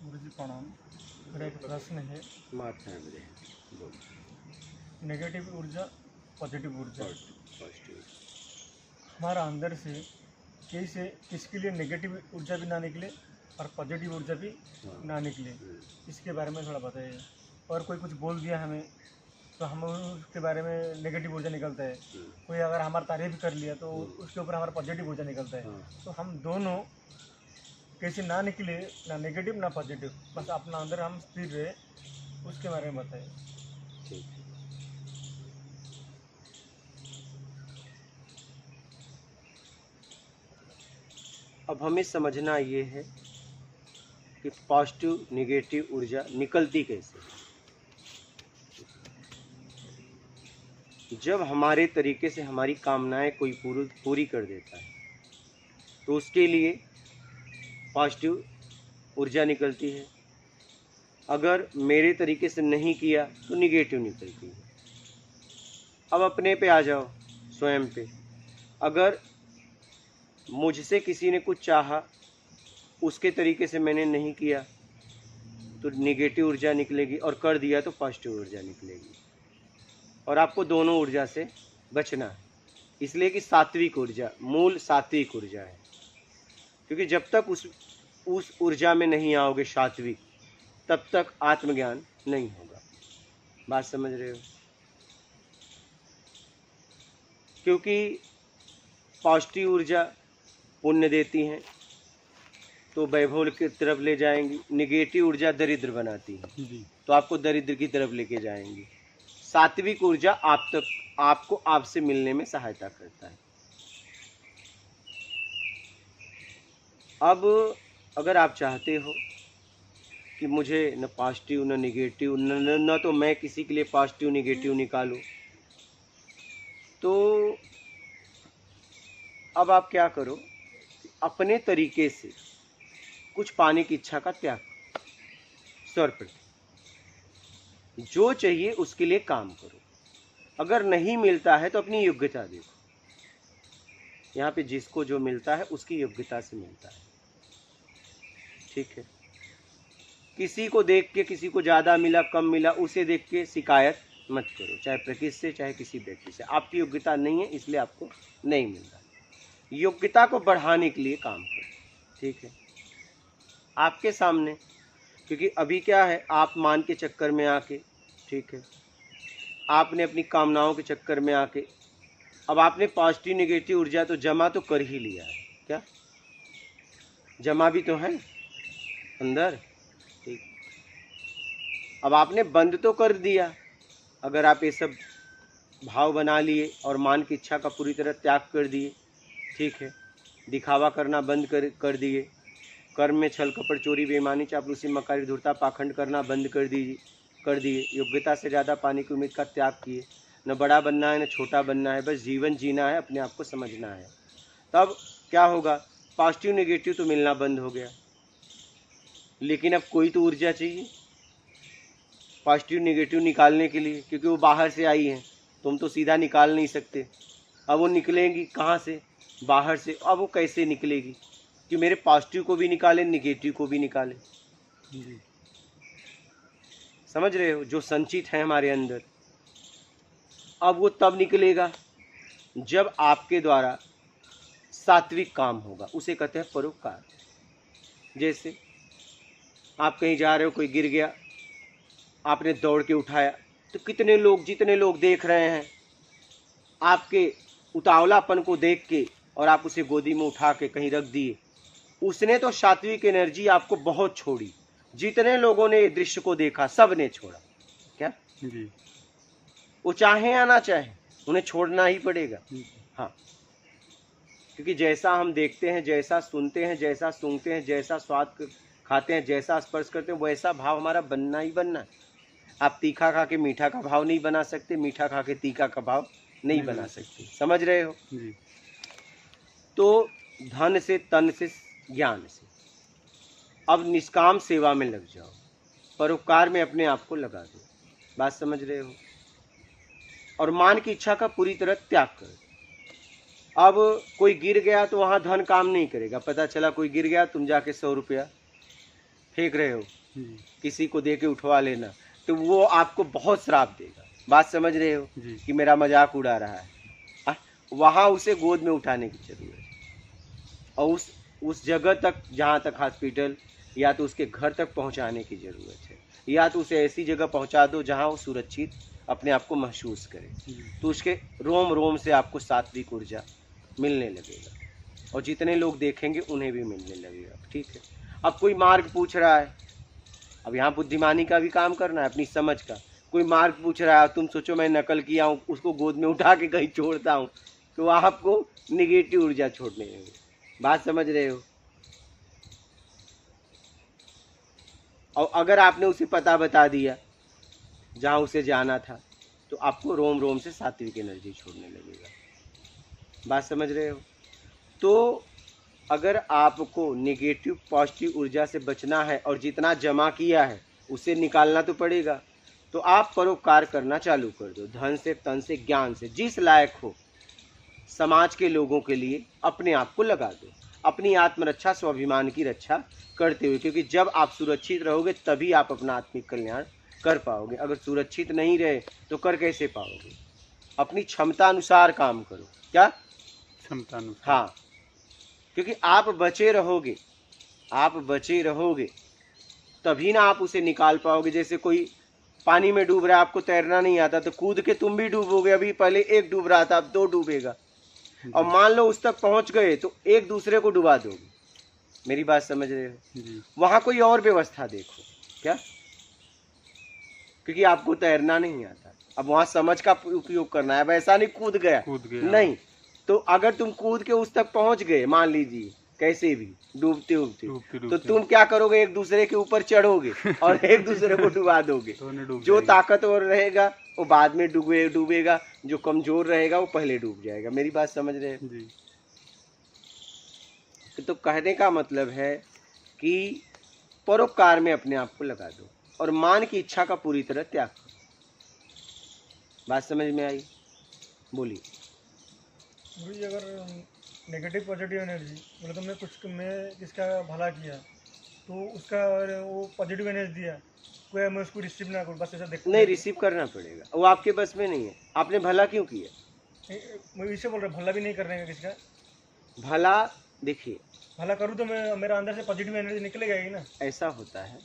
गुरुजी प्रणाम। मेरा एक प्रश्न है, माता है मेरे बोलो। नेगेटिव ऊर्जा, पॉजिटिव ऊर्जा, पॉजिटिव। हमारा अंदर से कैसे किसके लिए नेगेटिव ऊर्जा भी ना निकले और पॉजिटिव ऊर्जा भी ना निकले, इसके बारे में थोड़ा बताइए। और कोई कुछ बोल दिया हमें तो हम उसके बारे में नेगेटिव ऊर्जा निकलता है, कोई अगर हमारा तारीफ कर लिया तो उसके ऊपर हमारा पॉजिटिव ऊर्जा निकलता है। तो हम दोनों कैसे ना निकले, ना नेगेटिव ना पॉजिटिव, बस अपना अंदर हम स्थिर रहे, उसके बारे में बताइए। ठीक है। अब हमें समझना ये है कि पॉजिटिव निगेटिव ऊर्जा निकलती कैसे है। जब हमारे तरीके से हमारी कामनाएं कोई पूरी कर देता है तो उसके लिए पॉजिटिव ऊर्जा निकलती है। अगर मेरे तरीके से नहीं किया तो निगेटिव निकलती है। अब अपने पे आ जाओ, स्वयं पे। अगर मुझसे किसी ने कुछ चाहा, उसके तरीके से मैंने नहीं किया तो निगेटिव ऊर्जा निकलेगी, और कर दिया तो पॉजिटिव ऊर्जा निकलेगी। और आपको दोनों ऊर्जा से बचना है, इसलिए कि सात्विक ऊर्जा, मूल सात्विक ऊर्जा है। क्योंकि जब तक उस ऊर्जा में नहीं आओगे सात्विक, तब तक आत्मज्ञान नहीं होगा। बात समझ रहे हो? क्योंकि पॉजिटिव ऊर्जा पुण्य देती हैं तो वैभव की तरफ ले जाएंगी, निगेटिव ऊर्जा दरिद्र बनाती है तो आपको दरिद्र की तरफ लेके जाएंगी। सात्विक ऊर्जा आपको आपसे मिलने में सहायता करता है। अब अगर आप चाहते हो कि मुझे न पॉजिटिव न निगेटिव न तो मैं किसी के लिए पॉजिटिव निगेटिव निकालूं, तो अब आप क्या करो, अपने तरीके से कुछ पाने की इच्छा का त्याग, स्वर प्रति जो चाहिए उसके लिए काम करो। अगर नहीं मिलता है तो अपनी योग्यता देखो। यहाँ पे जिसको जो मिलता है उसकी योग्यता से मिलता है, ठीक है। किसी को देख के, किसी को ज़्यादा मिला कम मिला, उसे देख के शिकायत मत करो, चाहे प्रकृति से चाहे किसी व्यक्ति से। आपकी योग्यता नहीं है इसलिए आपको नहीं मिल रहा। योग्यता को बढ़ाने के लिए काम करो, ठीक है, आपके सामने। क्योंकि अभी क्या है, आप मान के चक्कर में आके, ठीक है, आपने अपनी कामनाओं के चक्कर में आके, अब आपने पॉजिटिव निगेटिव ऊर्जा तो जमा तो कर ही लिया है, क्या जमा भी तो है अंदर, ठीक। अब आपने बंद तो कर दिया। अगर आप ये सब भाव बना लिए और मान की इच्छा का पूरी तरह त्याग कर दिए, ठीक है, दिखावा करना बंद कर दिए, कर्म में छल कपट चोरी बेईमानी चापलूसी मकारी धूर्ता पाखंड करना बंद कर दिए, योग्यता से ज़्यादा पाने की उम्मीद का त्याग किए। न बड़ा बनना है न छोटा बनना है, बस जीवन जीना है, अपने आप को समझना है। तब क्या होगा, पॉजिटिव निगेटिव तो मिलना बंद हो गया, लेकिन अब कोई तो ऊर्जा चाहिए पॉजिटिव निगेटिव निकालने के लिए, क्योंकि वो बाहर से आई हैं, तुम तो सीधा निकाल नहीं सकते। अब वो निकलेंगी कहाँ से, बाहर से। अब वो कैसे निकलेगी कि मेरे पॉजिटिव को भी निकाले निगेटिव को भी निकाले, समझ रहे हो, जो संचित है हमारे अंदर। अब वो तब निकलेगा जब आपके द्वारा सात्विक काम होगा, उसे कहते हैं परोपकार। जैसे आप कहीं जा रहे हो, कोई गिर गया, आपने दौड़ के उठाया, तो कितने लोग, जितने लोग देख रहे हैं आपके उतावलापन को देख के, और आप उसे गोदी में उठा के कहीं रख दिए, उसने तो सात्विक एनर्जी आपको बहुत छोड़ी। जितने लोगों ने दृश्य को देखा सब ने छोड़ा, क्या जी, वो चाहे या ना चाहे उन्हें छोड़ना ही पड़ेगा। हाँ, क्योंकि जैसा हम देखते हैं, जैसा सुनते हैं, जैसा सूंघते हैं, जैसा स्वाद खाते हैं, जैसा स्पर्श करते हैं, वैसा भाव हमारा बनना ही बनना है। आप तीखा खा के मीठा का भाव नहीं बना सकते, मीठा खा के तीखा का भाव नहीं बना सकते, समझ रहे हो जी। तो धन से, तन से, ज्ञान से अब निष्काम सेवा में लग जाओ, परोपकार में अपने आप को लगा दो। बात समझ रहे हो? और मान की इच्छा का पूरी तरह त्याग करो। अब कोई गिर गया तो वहाँ धन काम नहीं करेगा। पता चला कोई गिर गया, तुम जाके 100 रुपया फेंक रहे हो, जी किसी को दे के उठवा लेना, तो वो आपको बहुत श्राप देगा। बात समझ रहे हो जी कि मेरा मजाक उड़ा रहा है। वहाँ उसे गोद में उठाने की जरूरत है, और उस जगह तक जहाँ तक हॉस्पिटल या तो उसके घर तक पहुँचाने की ज़रूरत है, या तो उसे ऐसी जगह पहुँचा दो जहाँ वो सुरक्षित अपने आप को महसूस करे। जी तो उसके रोम रोम से आपको सात्विक ऊर्जा मिलने लगेगा, और जितने लोग देखेंगे उन्हें भी मिलने लगेगा। ठीक है, अब कोई मार्ग पूछ रहा है, अब यहाँ बुद्धिमानी का भी काम करना है, अपनी समझ का। कोई मार्ग पूछ रहा है, तुम सोचो मैं नकल किया हूँ, उसको गोद में उठा के कहीं छोड़ता हूँ, तो आपको निगेटिव ऊर्जा छोड़ने लगेगी। बात समझ रहे हो? और अगर आपने उसे पता बता दिया जहाँ उसे जाना था, तो आपको रोम रोम से सात्विक एनर्जी छोड़ने लगेगा। बात समझ रहे हो? तो अगर आपको नेगेटिव पॉजिटिव ऊर्जा से बचना है और जितना जमा किया है उसे निकालना तो पड़ेगा, तो आप परोपकार करना चालू कर दो। धन से, तन से, ज्ञान से, जिस लायक हो समाज के लोगों के लिए अपने आप को लगा दो, अपनी आत्मरक्षा, स्वाभिमान की रक्षा करते हुए। क्योंकि जब आप सुरक्षित रहोगे तभी आप अपना आत्मिक कल्याण कर पाओगे। अगर सुरक्षित नहीं रहे तो कर कैसे पाओगे? अपनी क्षमता अनुसार काम करो। क्या? क्षमता अनुसार। हाँ, क्योंकि आप बचे रहोगे, आप बचे रहोगे तभी ना आप उसे निकाल पाओगे। जैसे कोई पानी में डूब रहा है, आपको तैरना नहीं आता, तो कूद के तुम भी डूबोगे। अभी पहले एक डूब रहा था, अब दो डूबेगा। और मान लो उस तक पहुंच गए तो एक दूसरे को डुबा दोगे। मेरी बात समझ रहे हो? जी वहां कोई और व्यवस्था देखो। क्या? क्योंकि आपको तैरना नहीं आता, अब वहां समझ का उपयोग करना है। वैसा नहीं कूद गया नहीं, तो अगर तुम कूद के उस तक पहुंच गए, मान लीजिए कैसे भी डूबते डूबते, तो तुम क्या करोगे? एक दूसरे के ऊपर चढ़ोगे और एक दूसरे को डुबा दोगे। जो ताकतवर रहेगा वो बाद में डूबेगा, जो कमजोर रहेगा वो पहले डूब जाएगा। मेरी बात समझ रहे हैं? जी तो कहने का मतलब है कि परोपकार में अपने आप को लगा दो और मान की इच्छा का पूरी तरह त्याग करो। बात समझ में आई? बोलिए। गुरु जी, अगर नेगेटिव पॉजिटिव एनर्जी मतलब तुमने कुछ में किसका भला किया तो उसका वो पॉजिटिव एनर्जी दिया, कोई मैं उसको रिसीव ना करूँ, बस ऐसा देखता नहीं, रिसीव करना पड़ेगा, वो आपके बस में नहीं है। आपने भला क्यों किया? मैं इसे बोल रहा हूँ, भला भी नहीं करने का किसका। भला देखिए, भला करूँ तो मैं मेरा अंदर से पॉजिटिव एनर्जी निकलेगा ही ना। ऐसा होता है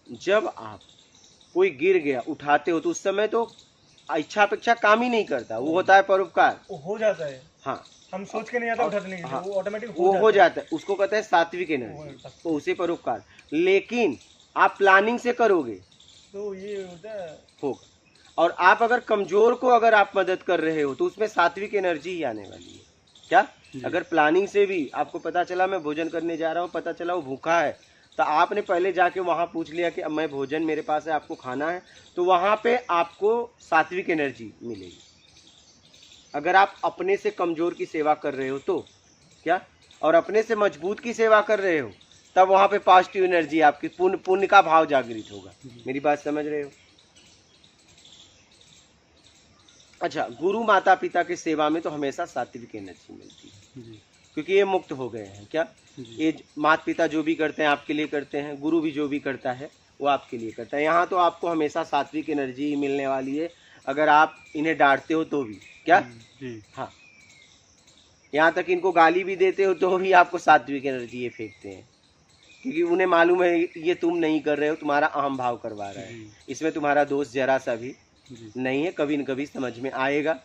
जब आप कोई गिर गया उठाते हो तो उस समय तो इच्छा अपेक्षा काम ही नहीं करता, वो होता है परोपकार। वो हो जाता है। हाँ, हम सोच के नहीं आता उठाने के लिए, हाँ, वो ऑटोमेटिक हो जाता है। उसको कहते हैं सात्विक एनर्जी, तो उसे परोपकार। लेकिन आप प्लानिंग से करोगे तो ये होता है होगा। और आप अगर कमजोर को अगर आप मदद कर रहे हो तो उसमें सात्विक एनर्जी ही आने वाली है। क्या? अगर प्लानिंग से भी आपको पता चला मैं भोजन करने जा रहा हूँ, पता चला वो भूखा है, तो आपने पहले जाके वहाँ पूछ लिया कि अब मैं भोजन मेरे पास है, आपको खाना है, तो वहाँ पे आपको सात्विक एनर्जी मिलेगी। अगर आप अपने से कमजोर की सेवा कर रहे हो तो क्या, और अपने से मजबूत की सेवा कर रहे हो, तब वहाँ पे पॉजिटिव एनर्जी आपकी पुण्य का भाव जागृत होगा। मेरी बात समझ रहे हो? अच्छा, गुरु माता पिता की सेवा में तो हमेशा सात्विक एनर्जी मिलती है, क्योंकि ये मुक्त हो गए हैं। क्या? ये माता पिता जो भी करते हैं आपके लिए करते हैं, गुरु भी जो भी करता है वो आपके लिए करता है। यहाँ तो आपको हमेशा सात्विक एनर्जी ही मिलने वाली है, अगर आप इन्हें डांटते हो तो भी। क्या? हाँ, यहाँ तक इनको गाली भी देते हो तो भी आपको सात्विक एनर्जी ये फेंकते हैं, क्योंकि उन्हें मालूम है ये तुम नहीं कर रहे हो, तुम्हारा अहम भाव करवा रहा है, इसमें तुम्हारा दोस्त जरा सा भी नहीं है। कभी न कभी समझ में आएगा,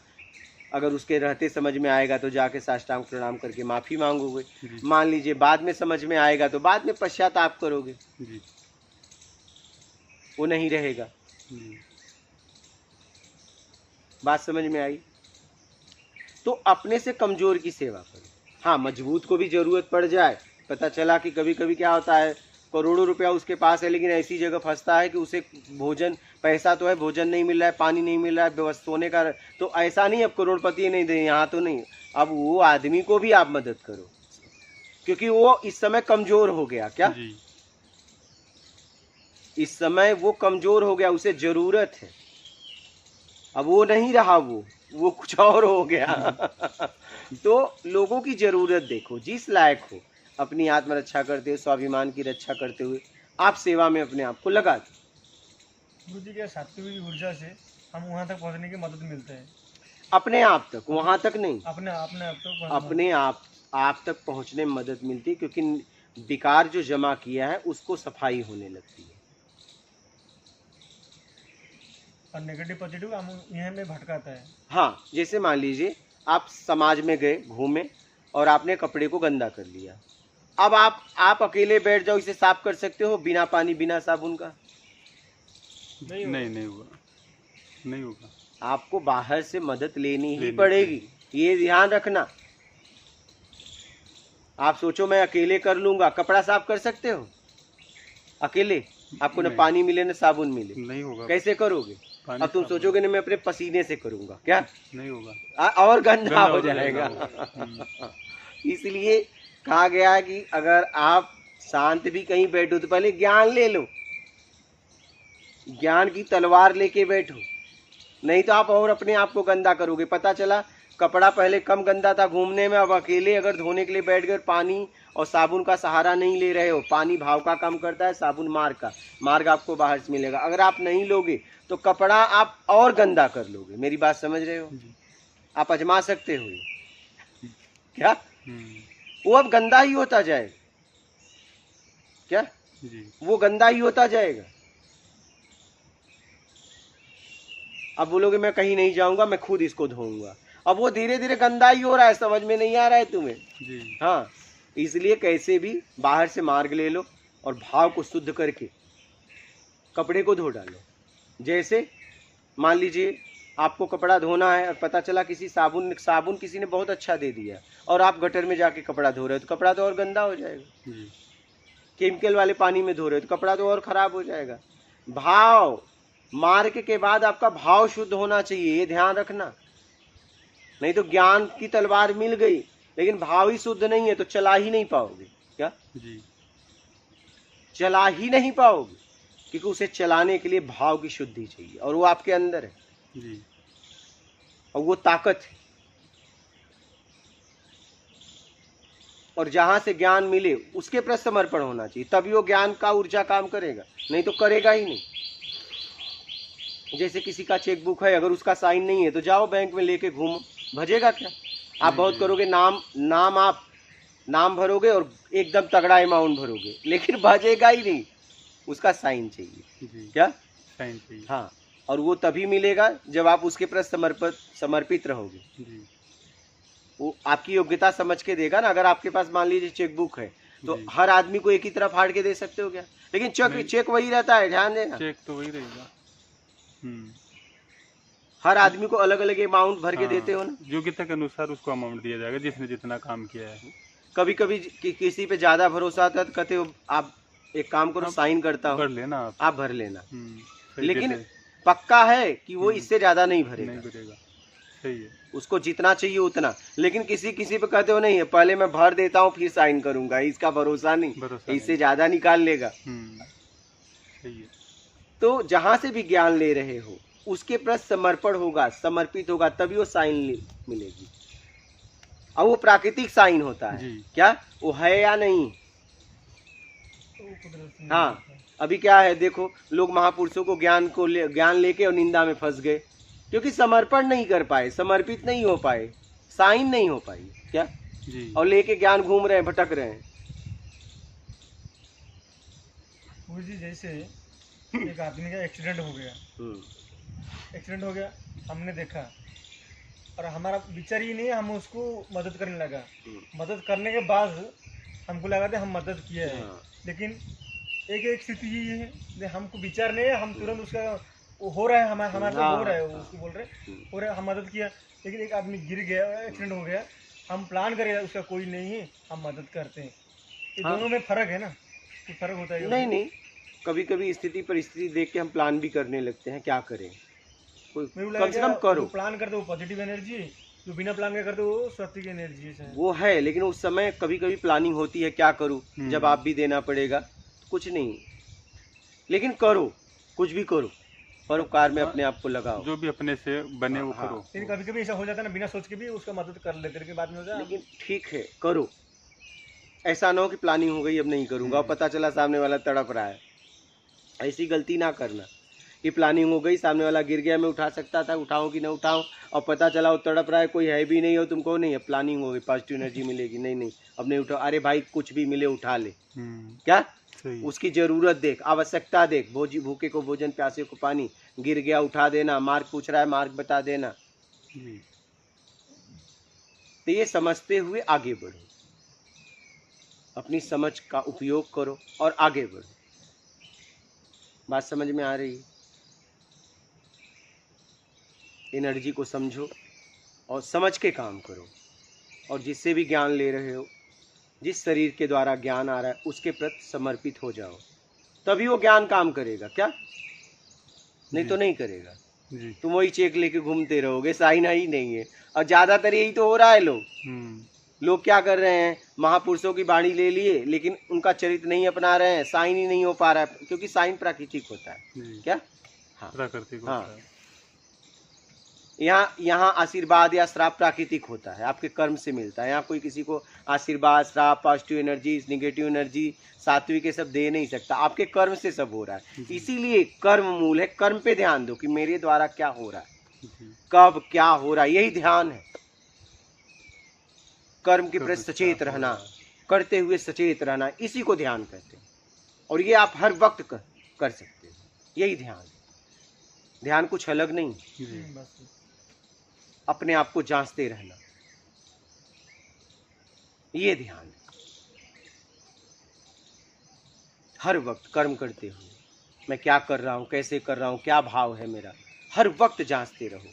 अगर उसके रहते समझ में आएगा तो जाके साष्टांग प्रणाम करके माफ़ी मांगोगे। मान लीजिए बाद में समझ में आएगा तो बाद में पश्चाताप करोगे, वो नहीं रहेगा। बात समझ में आई? तो अपने से कमजोर की सेवा करो। हाँ, मजबूत को भी जरूरत पड़ जाए, पता चला कि कभी कभी क्या होता है, करोड़ों रुपया उसके पास है लेकिन ऐसी जगह फंसता है कि उसे भोजन, पैसा तो है, भोजन नहीं मिल रहा है, पानी नहीं मिल रहा है, व्यवस्था सोने का, तो ऐसा नहीं अब करोड़पति नहीं दे, यहाँ तो नहीं। अब वो आदमी को भी आप मदद करो, क्योंकि वो इस समय कमजोर हो गया। क्या? इस समय वो कमजोर हो गया, उसे जरूरत है, अब वो नहीं रहा, वो कुछ और हो गया। तो लोगों की जरूरत देखो, जिस लायक हो अपनी आत्मरक्षा करते हुए, स्वाभिमान की रक्षा करते हुए आप सेवा में अपने आप को लगा दें। गुरु जी के सात्विक ऊर्जा से हम वहाँ तक पहुँचने की मदद मिलता है। अपने आप तक, वहां तक नहीं, अपने अपने आप तो अपने आप तक पहुंचने में मदद मिलती है, क्योंकि विकार जो जमा किया है उसको सफाई होने लगती है। और नेगेटिव पॉजिटिव हम यह में भटकाता है। हाँ, जैसे मान लीजिए आप समाज में गए घूमे और आपने कपड़े को गंदा कर लिया, अब आप अकेले बैठ जाओ, इसे साफ कर सकते हो बिना पानी बिना साबुन का? नहीं होगा, नहीं होगा। आपको बाहर से मदद लेनी ही पड़ेगी, ये ध्यान रखना। आप सोचो मैं अकेले कर लूंगा, कपड़ा साफ कर सकते हो अकेले? आपको न पानी मिले न साबुन मिले, नहीं होगा। कैसे करोगे? अब तुम सोचोगे न मैं अपने पसीने से करूंगा, क्या नहीं होगा, और गंदा हो जाएगा। इसलिए कहा गया है कि अगर आप शांत भी कहीं बैठो तो पहले ज्ञान ले लो, ज्ञान की तलवार लेके बैठो, नहीं तो आप और अपने आप को गंदा करोगे। पता चला कपड़ा पहले कम गंदा था घूमने में, अब अकेले अगर धोने के लिए बैठ गए, पानी और साबुन का सहारा नहीं ले रहे हो, पानी भाव का काम करता है, साबुन मार्ग का, मार्ग आपको बाहर से मिलेगा। अगर आप नहीं लोगे तो कपड़ा आप और गंदा कर लोगे। मेरी बात समझ रहे हो? आप आजमा सकते हो ये। क्या वो अब गंदा ही होता जाएगा, क्या जी। वो गंदा ही होता जाएगा। अब बोलोगे मैं कहीं नहीं जाऊंगा, मैं खुद इसको धोऊंगा, अब वो धीरे धीरे गंदा ही हो रहा है, समझ में नहीं आ रहा है तुम्हें जी। हाँ, इसलिए कैसे भी बाहर से मार्ग ले लो और भाव को शुद्ध करके कपड़े को धो डालो। जैसे मान लीजिए आपको कपड़ा धोना है और पता चला किसी साबुन किसी ने बहुत अच्छा दे दिया और आप गटर में जाके कपड़ा धो रहे हो तो कपड़ा तो और गंदा हो जाएगा। केमिकल वाले पानी में धो रहे हो तो कपड़ा तो और खराब हो जाएगा। भाव मार्ग के बाद आपका भाव शुद्ध होना चाहिए, ये ध्यान रखना। नहीं तो ज्ञान की तलवार मिल गई लेकिन भाव ही शुद्ध नहीं है तो चला ही नहीं पाओगे। क्या जी, चला ही नहीं पाओगे, क्योंकि उसे चलाने के लिए भाव की शुद्धि चाहिए और वो आपके अंदर है जी। और वो ताकत है। और जहां से ज्ञान मिले उसके प्रति समर्पण होना चाहिए, तभी वो ज्ञान का ऊर्जा काम करेगा, नहीं तो करेगा ही नहीं। जैसे किसी का चेकबुक है, अगर उसका साइन नहीं है तो जाओ बैंक में लेके घूमो, भजेगा क्या? आप बहुत करोगे, नाम भरोगे और एकदम तगड़ा अमाउंट भरोगे, लेकिन भजेगा ही नहीं, उसका साइन चाहिए। क्या साइन चाहिए? हाँ, और वो तभी मिलेगा जब आप उसके प्रति समर्पित रहोगे। वो आपकी योग्यता समझ के देगा ना। अगर आपके पास मान लीजिए चेकबुक है तो हर आदमी को एक ही तरफ फाड़ के दे सकते हो क्या? लेकिन चेक वही रहता है, ध्यान देना, चेक तो वही रहेगा। हर आदमी को अलग अलग अमाउंट भर के देते हो ना, योग्यता के अनुसार उसको अमाउंट दिया जाएगा जिसने जितना काम किया है। कभी कभी किसी पे ज्यादा भरोसा आता है तो कहते हो आप एक काम करो, साइन करता हूँ, भर लेना आप भर लेना। लेकिन देते। पक्का है कि वो इससे ज्यादा नहीं भरेगा, नहीं भरेगा, सही है। उसको जितना चाहिए उतना। लेकिन किसी पे कहते हो नहीं है, पहले मैं भर देता हूँ फिर साइन करूंगा, इसका भरोसा नहीं, इससे ज्यादा निकाल लेगा। सही है। तो जहां से भी ज्ञान ले रहे हो उसके प्रति समर्पण होगा, समर्पित होगा, तभी वो साइन मिलेगी। और वो प्राकृतिक साइन होता है। क्या वो है या नहीं? हाँ, अभी क्या है देखो, लोग महापुरुषों को ज्ञान लेके और निंदा में फंस गए, क्योंकि समर्पण नहीं कर पाए, समर्पित नहीं हो पाए, साइन नहीं हो पाई। क्या जी। और लेके ज्ञान घूम रहे हैं, भटक रहे हैं। जी जैसे एक आदमी का एक्सीडेंट हो गया, हमने देखा और हमारा विचार ही नहीं, हम उसको मदद करने लगा। मदद करने के बाद हमको लगा था हम मदद किया है, लेकिन एक स्थिति ये है, हमको विचार नहीं है, हम तुरंत उसका वो हो रहा है, हमारे तो हो रहा है, उसको बोल रहे हो रहा है, हम मदद किया, लेकिन एक आदमी गिर गया, एक्सीडेंट हो गया, हम प्लान करें उसका कोई नहीं है, हम मदद करते हैं। ये दोनों में फर्क है ना, कि फर्क होता है? नहीं, कभी कभी स्थिति परिस्थिति देख के हम प्लान भी करने लगते हैं, क्या करें, कोई कम से कम करो। प्लान करते हो पॉजिटिव एनर्जी, जो बिना प्लान के करते हो सात्विक एनर्जी है, वो है। लेकिन उस समय कभी कभी प्लानिंग होती है, क्या करूं, जब आप भी देना पड़ेगा, कुछ नहीं, लेकिन करो, कुछ भी करो, परोपकार में अपने आप को लगाओ, जो भी अपने से बने वो करो। लेकिन कभी कभी ऐसा हो जाता है ना, बिना सोच के भी उसका मदद कर लेते, लेकिन बाद में हो जाए। लेकिन ठीक है, करो, ऐसा ना हो कि प्लानिंग हो गई अब नहीं करूंगा और पता चला सामने वाला तड़प रहा है। ऐसी गलती ना करना कि प्लानिंग हो गई, सामने वाला गिर गया, मैं उठा सकता था, उठाऊं कि ना उठाऊं, और पता चला वो तड़प रहा है, कोई है भी नहीं, और तुमको नहीं है प्लानिंग हो गई, पॉजिटिव एनर्जी मिलेगी, नहीं नहीं अब नहीं उठाओ। अरे भाई कुछ भी मिले उठा ले, क्या सही। उसकी जरूरत देख, आवश्यकता देख, भूखे को भोजन, प्यासे को पानी, गिर गया उठा देना, मार्ग पूछ रहा है मार्ग बता देना। जी। तो ये समझते हुए आगे बढ़ो, अपनी समझ का उपयोग करो और आगे बढ़ो। बात समझ में आ रही है? एनर्जी को समझो और समझ के काम करो, और जिससे भी ज्ञान ले रहे हो, जिस शरीर के द्वारा ज्ञान आ रहा है उसके प्रति समर्पित हो जाओ, तभी वो ज्ञान काम करेगा। क्या नहीं तो नहीं करेगा। जी। तुम वही चेक लेके घूमते रहोगे, साइन ही नहीं है। और ज्यादातर यही तो हो रहा है। लोग क्या कर रहे हैं, महापुरुषों की वाणी ले लिए लेकिन उनका चरित्र नहीं अपना रहे हैं, साइन ही नहीं हो पा रहा है, क्योंकि साइन प्राकृतिक होता है। क्या हाँ प्राकृतिक हाँ होता है। यहाँ आशीर्वाद या श्राप प्राकृतिक होता है, आपके कर्म से मिलता है। यहाँ कोई किसी को आशीर्वाद, श्राप, पॉजिटिव एनर्जी, नेगेटिव एनर्जी, सात्विक, ये सब दे नहीं सकता, आपके कर्म से सब हो रहा है। इसीलिए कर्म मूल है। कर्म पे ध्यान दो कि मेरे द्वारा क्या हो रहा है, कब क्या हो रहा है, यही ध्यान है। कर्म के प्रति सचेत रहना, करते हुए सचेत रहना, इसी को ध्यान कहते हैं। और ये आप हर वक्त कर सकते हो, यही ध्यान है। ध्यान कुछ अलग नहीं, बस अपने आप को जांचते रहना, ये ध्यान है। हर वक्त कर्म करते हुए मैं क्या कर रहा हूँ, कैसे कर रहा हूँ, क्या भाव है मेरा, हर वक्त जांचते रहो।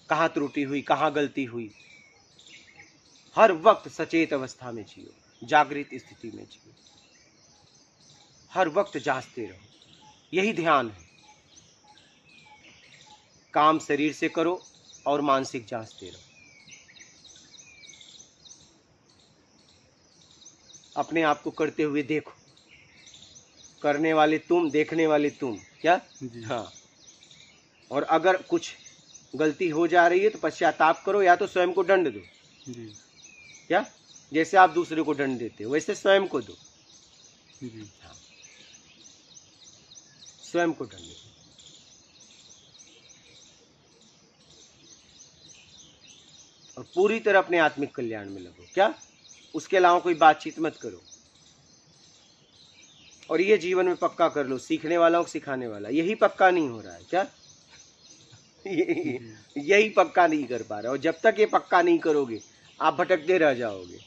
कहाँ त्रुटि हुई, कहाँ गलती हुई, हर वक्त सचेत अवस्था में जियो, जागृत स्थिति में जियो, हर वक्त जांचते रहो, यही ध्यान है। काम शरीर से करो और मानसिक जांचते रहो। अपने आप को करते हुए देखो, करने वाले तुम, देखने वाले तुम। क्या हाँ। और अगर कुछ गलती हो जा रही है तो पश्चाताप करो, या तो स्वयं को दंड दो। जी। क्या जैसे आप दूसरे को दंड देते हो वैसे स्वयं को दो। जी। हाँ, स्वयं को दंड दो। और पूरी तरह अपने आत्मिक कल्याण में लगो। क्या उसके अलावा कोई बातचीत मत करो। और ये जीवन में पक्का कर लो, सीखने वाला को सिखाने वाला, यही पक्का नहीं हो रहा है। क्या यही पक्का नहीं कर पा रहे, और जब तक ये पक्का नहीं करोगे आप भटकते रह जाओगे।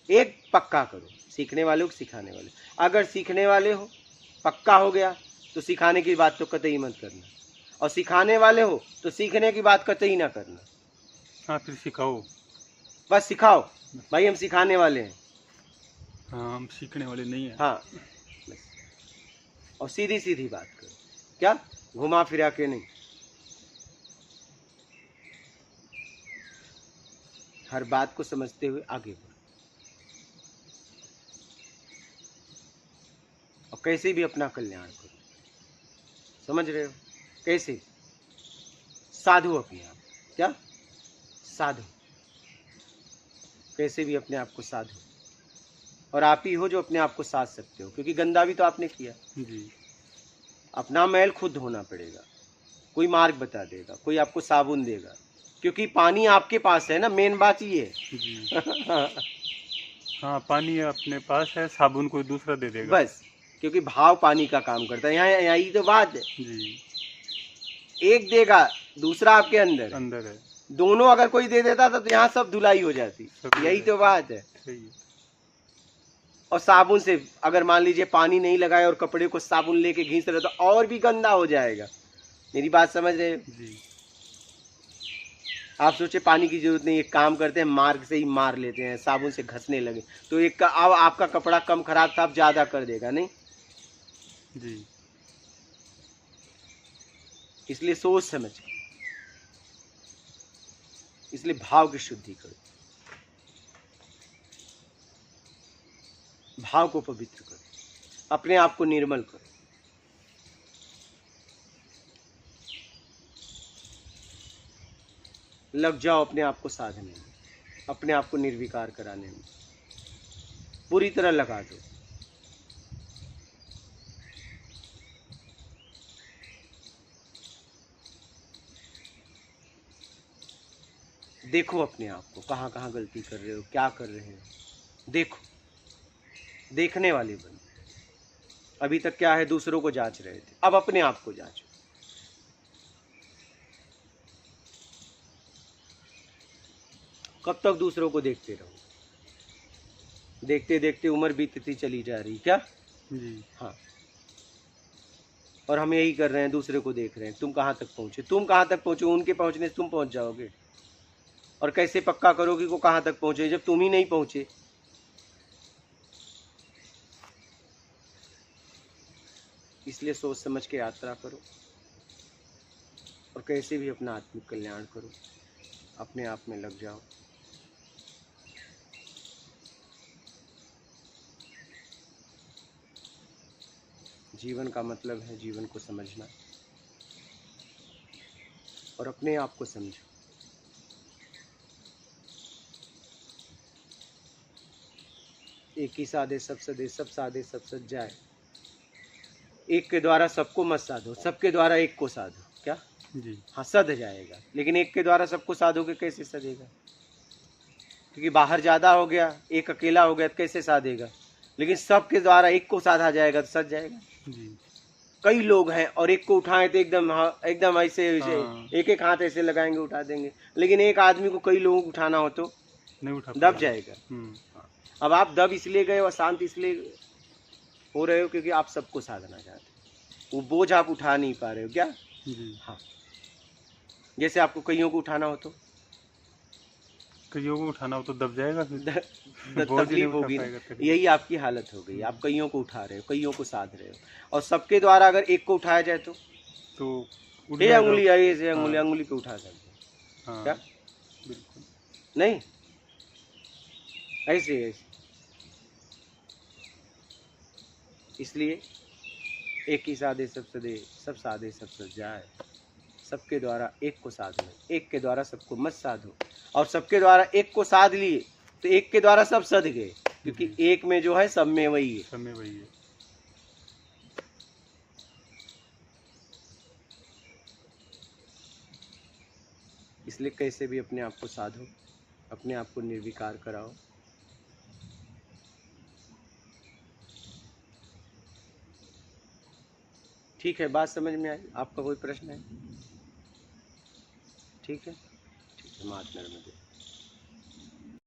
एक पक्का करो, सीखने वाले को सिखाने वाले। अगर सीखने वाले हो पक्का हो गया तो सिखाने की बात तो कतई मत करना, और सिखाने वाले हो तो सीखने की बात कतई ना करना। हाँ, फिर सिखाओ, बस सिखाओ भाई, हम सिखाने वाले हैं। हाँ, हम सीखने वाले नहीं हैं। हाँ बस। और सीधी सीधी बात करो, क्या घुमा फिरा के नहीं। हर बात को समझते हुए आगे बढ़ो, और कैसे भी अपना कल्याण करो। समझ रहे हो कैसे? साधु अपने आप। क्या साधु, कैसे भी अपने आप को साधु। और आप ही हो जो अपने आप को साध सकते हो, क्योंकि गंदा भी तो आपने किया। जी। अपना मैल खुद धोना पड़ेगा। कोई मार्ग बता देगा, कोई आपको साबुन देगा, क्योंकि पानी आपके पास है ना, मेन बात ये है। जी। हाँ, पानी अपने पास है, साबुन कोई दूसरा दे देगा। बस, क्योंकि भाव पानी का काम करता है। यहाँ यही तो बात है। जी। एक देगा, दूसरा आपके अंदर है। दोनों अगर कोई दे देता तो यहाँ सब धुलाई हो जाती। यही तो बात है। सही। और साबुन से अगर मान लीजिए पानी नहीं लगाए और कपड़े को साबुन लेके घिस रहे तो और भी गंदा हो जाएगा। मेरी बात समझ रहे हो? जी। आप सोचे पानी की जरूरत नहीं, एक काम करते हैं मार्ग से ही मार लेते हैं, साबुन से घसने लगे तो एक का अब आपका कपड़ा कम खराब था, अब ज्यादा कर देगा नहीं। जी। इसलिए सोच समझ, इसलिए भाव की शुद्धि करो, भाव को पवित्र करो, अपने आप को निर्मल करो। लग जाओ अपने आप को साधने में, अपने आप को निर्विकार कराने में। पूरी तरह लगा दो। देखो अपने आप को, कहाँ कहाँ गलती कर रहे हो, क्या कर रहे हो, देखो, देखने वाले बनो। अभी तक क्या है, दूसरों को जांच रहे थे, अब अपने आप को जांचो। कब तक दूसरों को देखते रहो? देखते देखते उम्र बीतती चली जा रही, क्या? जी। हाँ, और हम यही कर रहे हैं, दूसरे को देख रहे हैं। तुम कहाँ तक पहुँचे? तुम कहाँ तक पहुँचे? उनके पहुँचने से तुम पहुँच जाओगे। और कैसे पक्का करोगे वो कहाँ तक पहुँचे जब तुम ही नहीं पहुँचे? इसलिए सोच समझ के यात्रा करो और कैसे भी अपना आत्मिक कल्याण करो, अपने आप में लग जाओ। जीवन का मतलब है जीवन को समझना और अपने आप को समझो। एक ही साधे सब सदे, सब साधे सब सज जाए। एक के द्वारा सबको मत साधो, सबके द्वारा एक को साधो। क्या? जी। हाँ, सध जाएगा, लेकिन एक के द्वारा सबको साधोगे कैसे सधेगा? क्योंकि बाहर ज्यादा हो गया, एक अकेला हो गया तो कैसे साधेगा? लेकिन सबके द्वारा एक को साधा जाएगा तो सध जाएगा। जी। कई लोग हैं और एक को उठाएं तो एकदम, हाँ, एकदम ऐसे ऐसे हाँ। एक एक हाथ ऐसे लगाएंगे, उठा देंगे। लेकिन एक आदमी को कई लोगों को उठाना हो तो नहीं उठा दब पाएगा। जाएगा। हम्म। अब आप दब इसलिए गए और शांत इसलिए हो रहे हो क्योंकि आप सबको साधना चाहते हो। वो बोझ आप उठा नहीं पा रहे हो। क्या? जी। हाँ, जैसे आपको कईयों को उठाना हो तो कईयों को उठाना हो तो दब जाएगा फिर। बोझ नहीं तकलीफ उठा होगी ना। पाएगा तकलीफ। यही आपकी हालत हो गई। आप कईयों को उठा रहे हो, कईयों को साध रहे हो, और सबके द्वारा अगर एक को उठाया जाए तो उठ ये जाएगा। अंगुली आई से अंगुली हाँ। अंगुली पे उठा सकते। हाँ। क्या? बिल्कुल। नहीं, ऐसे ऐसे। इसलिए एक ही साधे सब सदे, सब साधे सब सज जाए। सबके द्वारा एक को साध लो, एक के द्वारा सबको मत साधो। और सबके द्वारा एक को साध लिए तो एक के द्वारा सब सध गए, क्योंकि एक में जो है सब में वही है। समय वही है। इसलिए कैसे भी अपने आप को साधो, अपने आप को निर्विकार कराओ। ठीक है, बात समझ में आई? आपका कोई प्रश्न है? ठीक है, ठीक है। मात नर्मदे।